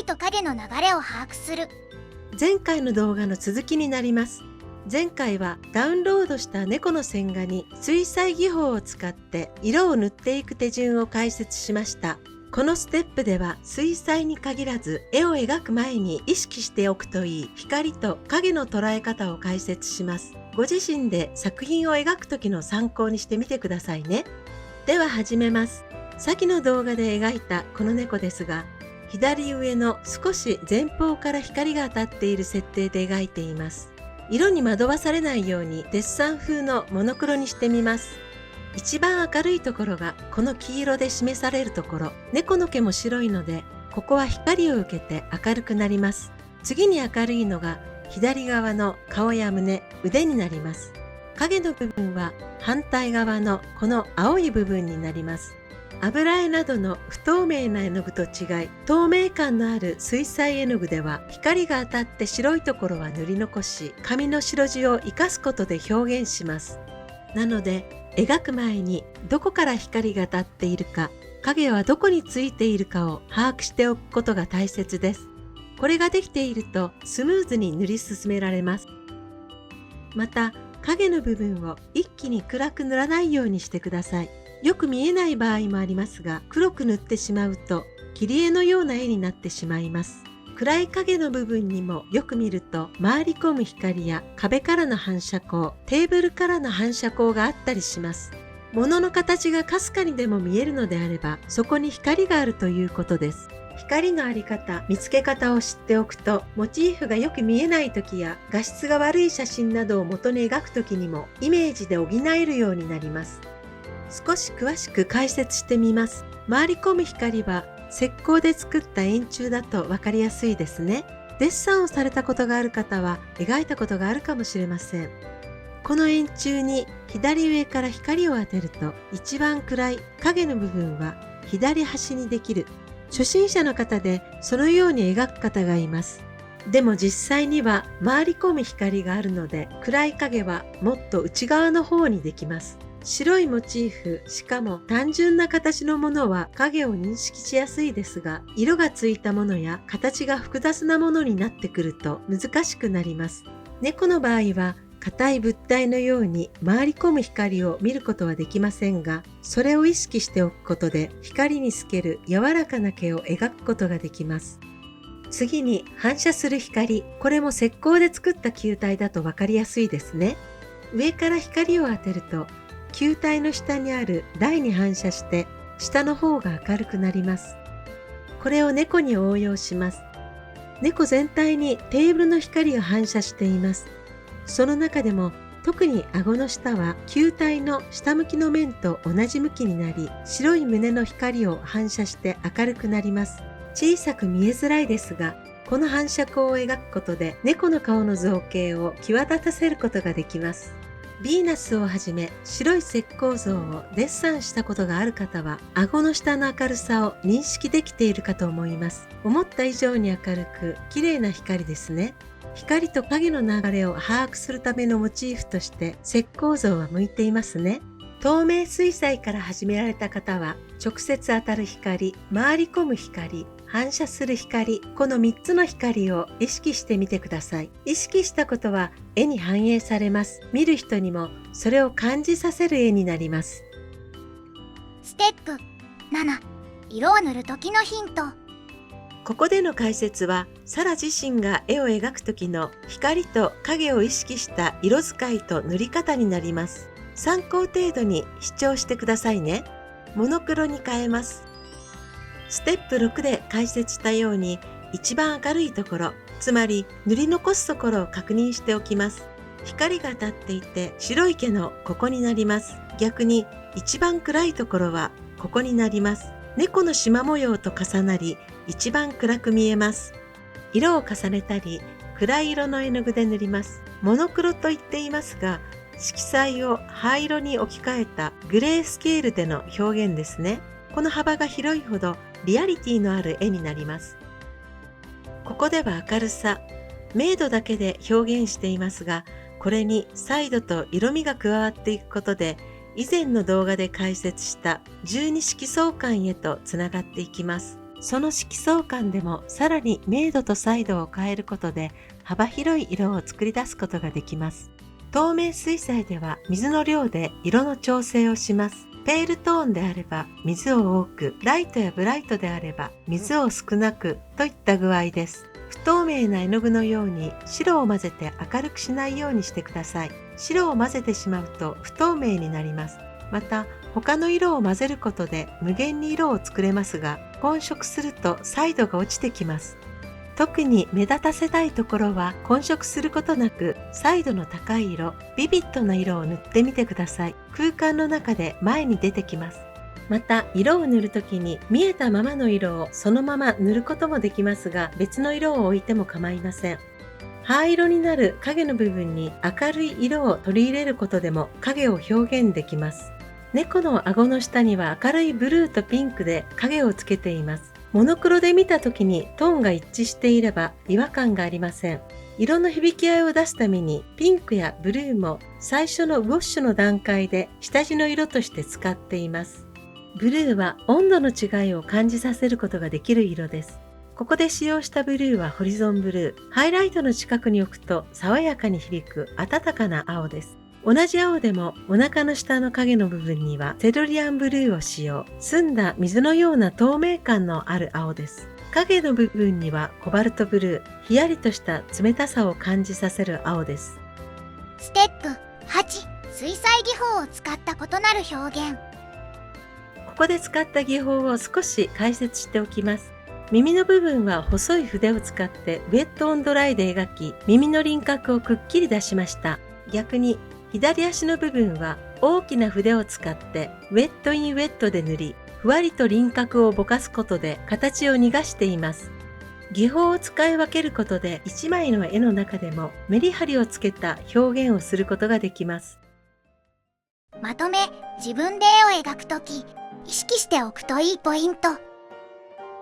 と影の流れを把握する。前回の動画の続きになります。前回はダウンロードした猫の線画に水彩技法を使って色を塗っていく手順を解説しました。このステップでは水彩に限らず絵を描く前に意識しておくといい光と影の捉え方を解説します。ご自身で作品を描く時の参考にしてみてくださいね。では始めます。先の動画で描いたこの猫ですが、左上の少し前方から光が当たっている設定で描いています。色に惑わされないようにデッサン風のモノクロにしてみます。一番明るいところがこの黄色で示されるところ、猫の毛も白いので、ここは光を受けて明るくなります。次に明るいのが左側の顔や胸、腕になります。影の部分は反対側のこの青い部分になります。油絵などの不透明な絵の具と違い、透明感のある水彩絵の具では光が当たって白いところは塗り残し、紙の白地を生かすことで表現します。なので、描く前にどこから光が当たっているか、影はどこについているかを把握しておくことが大切です。これができているとスムーズに塗り進められます。また、影の部分を一気に暗く塗らないようにしてください。よく見えない場合もありますが、黒く塗ってしまうと切り絵のような絵になってしまいます。暗い影の部分にもよく見ると回り込む光や壁からの反射光、テーブルからの反射光があったりします。物の形がかすかにでも見えるのであれば、そこに光があるということです。光のあり方、見つけ方を知っておくと、モチーフがよく見えない時や画質が悪い写真などを元に描く時にもイメージで補えるようになります。少し詳しく解説してみます。回り込む光は石膏で作った円柱だと分かりやすいですね。デッサンをされたことがある方は描いたことがあるかもしれません。この円柱に左上から光を当てると、一番暗い影の部分は左端にできる。初心者の方でそのように描く方がいます。でも実際には回り込む光があるので、暗い影はもっと内側の方にできます。白いモチーフ、しかも単純な形のものは影を認識しやすいですが、色がついたものや形が複雑なものになってくると難しくなります。猫の場合は硬い物体のように回り込む光を見ることはできませんが、それを意識しておくことで光に透ける柔らかな毛を描くことができます。次に反射する光、これも石膏で作った球体だと分かりやすいですね。上から光を当てると、球体の下にある台に反射して下の方が明るくなります。これを猫に応用します。猫全体にテーブルの光が反射しています。その中でも特に顎の下は球体の下向きの面と同じ向きになり、白い胸の光を反射して明るくなります。小さく見えづらいですが、この反射光を描くことで猫の顔の造形を際立たせることができます。ヴィーナスをはじめ白い石膏像をデッサンしたことがある方は、顎の下の明るさを認識できているかと思います。思った以上に明るく綺麗な光ですね。光と影の流れを把握するためのモチーフとして石膏像は向いていますね。透明水彩から始められた方は、直接当たる光、回り込む光、反射する光、この3つの光を意識してみてください。意識したことは絵に反映されます。見る人にもそれを感じさせる絵になります。ステップ7、色を塗る時のヒント。ここでの解説は、サラ自身が絵を描く時の光と影を意識した色使いと塗り方になります。参考程度に視聴してくださいね。モノクロに変えます。ステップ6で解説したように、一番明るいところ、つまり塗り残すところを確認しておきます。光が当たっていて白い毛のここになります。逆に一番暗いところはここになります。猫の縞模様と重なり、一番暗く見えます。色を重ねたり、暗い色の絵の具で塗ります。モノクロと言っていますが、色彩を灰色に置き換えたグレースケールでの表現ですね。この幅が広いほどリアリティのある絵になります。ここでは明るさ、明度だけで表現していますが、これに彩度と色味が加わっていくことで、以前の動画で解説した十二色相関へとつながっていきます。その色相感でもさらに明度と彩度を変えることで幅広い色を作り出すことができます。透明水彩では水の量で色の調整をします。ペールトーンであれば水を多く、ライトやブライトであれば水を少なくといった具合です。不透明な絵の具のように白を混ぜて明るくしないようにしてください。白を混ぜてしまうと不透明になります。また他の色を混ぜることで無限に色を作れますが、混色すると彩度が落ちてきます。特に目立たせたいところは混色することなく彩度の高い色、ビビッドな色を塗ってみてください。空間の中で前に出てきます。また色を塗るときに見えたままの色をそのまま塗ることもできますが、別の色を置いても構いません。灰色になる影の部分に明るい色を取り入れることでも影を表現できます。猫の顎の下には明るいブルーとピンクで影をつけています。モノクロで見た時にトーンが一致していれば違和感がありません。色の響き合いを出すためにピンクやブルーも最初のウォッシュの段階で下地の色として使っています。ブルーは温度の違いを感じさせることができる色です。ここで使用したブルーはホリゾンブルー。ハイライトの近くに置くと爽やかに響く暖かな青です。同じ青でもお腹の下の影の部分にはセドリアンブルーを使用。澄んだ水のような透明感のある青です。影の部分にはコバルトブルー。ひやりとした冷たさを感じさせる青です。ステップ8、水彩技法を使った異なる表現。ここで使った技法を少し解説しておきます。耳の部分は細い筆を使ってウェットオンドライで描き、耳の輪郭をくっきり出しました。逆に左足の部分は大きな筆を使ってウェットインウェットで塗り、ふわりと輪郭をぼかすことで形を逃がしています。技法を使い分けることで一枚の絵の中でもメリハリをつけた表現をすることができます。まとめ、自分で絵を描くとき、意識しておくといいポイント。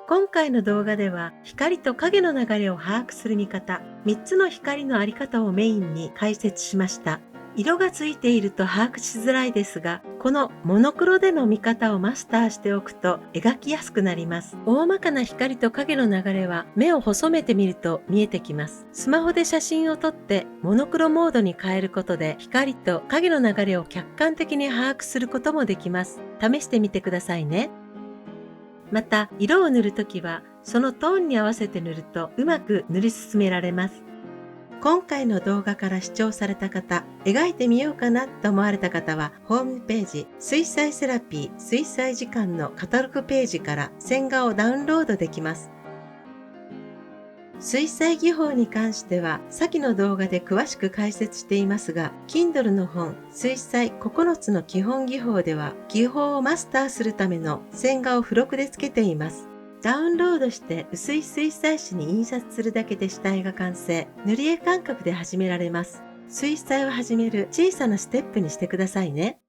今回の動画では光と影の流れを把握する見方、3つの光のあり方をメインに解説しました。色がついていると把握しづらいですが、このモノクロでの見方をマスターしておくと描きやすくなります。大まかな光と影の流れは目を細めてみると見えてきます。スマホで写真を撮ってモノクロモードに変えることで光と影の流れを客観的に把握することもできます。試してみてくださいね。また、色を塗るときはそのトーンに合わせて塗るとうまく塗り進められます。今回の動画から視聴された方、描いてみようかなと思われた方は、ホームページ、水彩セラピー水彩時間のカタログページから線画をダウンロードできます。水彩技法に関しては、先の動画で詳しく解説していますが、Kindle の本、水彩9つの基本技法では、技法をマスターするための線画を付録で付けています。ダウンロードして薄い水彩紙に印刷するだけで下絵が完成。塗り絵感覚で始められます。水彩を始める小さなステップにしてくださいね。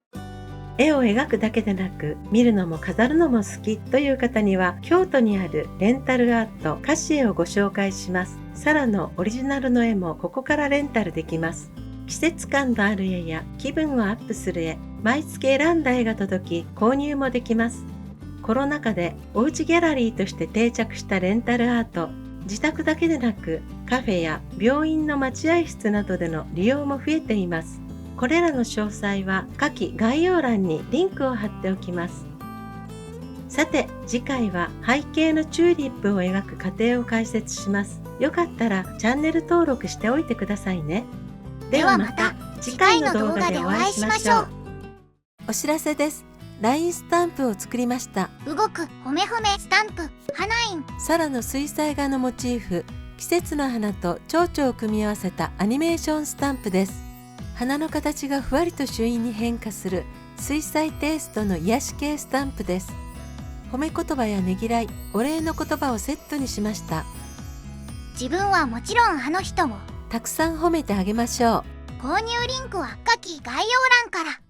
絵を描くだけでなく、見るのも飾るのも好きという方には、京都にあるレンタルアートカシエをご紹介します。サラのオリジナルの絵もここからレンタルできます。季節感のある絵や気分をアップする絵、毎月選んだ絵が届き、購入もできます。コロナ禍でおうちギャラリーとして定着したレンタルアート、自宅だけでなくカフェや病院の待合室などでの利用も増えています。これらの詳細は下記概要欄にリンクを貼っておきます。さて次回は背景のチューリップを描く過程を解説します。よかったらチャンネル登録しておいてくださいね。ではまた次回の動画でお会いしましょう。お知らせです。LINE スタンプを作りました。動くほめほめスタンプ花印。サラの水彩画のモチーフ、季節の花と蝶々を組み合わせたアニメーションスタンプです。花の形がふわりと朱印に変化する水彩テイストの癒し系スタンプです。褒め言葉やねぎらい、お礼の言葉をセットにしました。自分はもちろんあの人もたくさん褒めてあげましょう。購入リンクは下記概要欄から。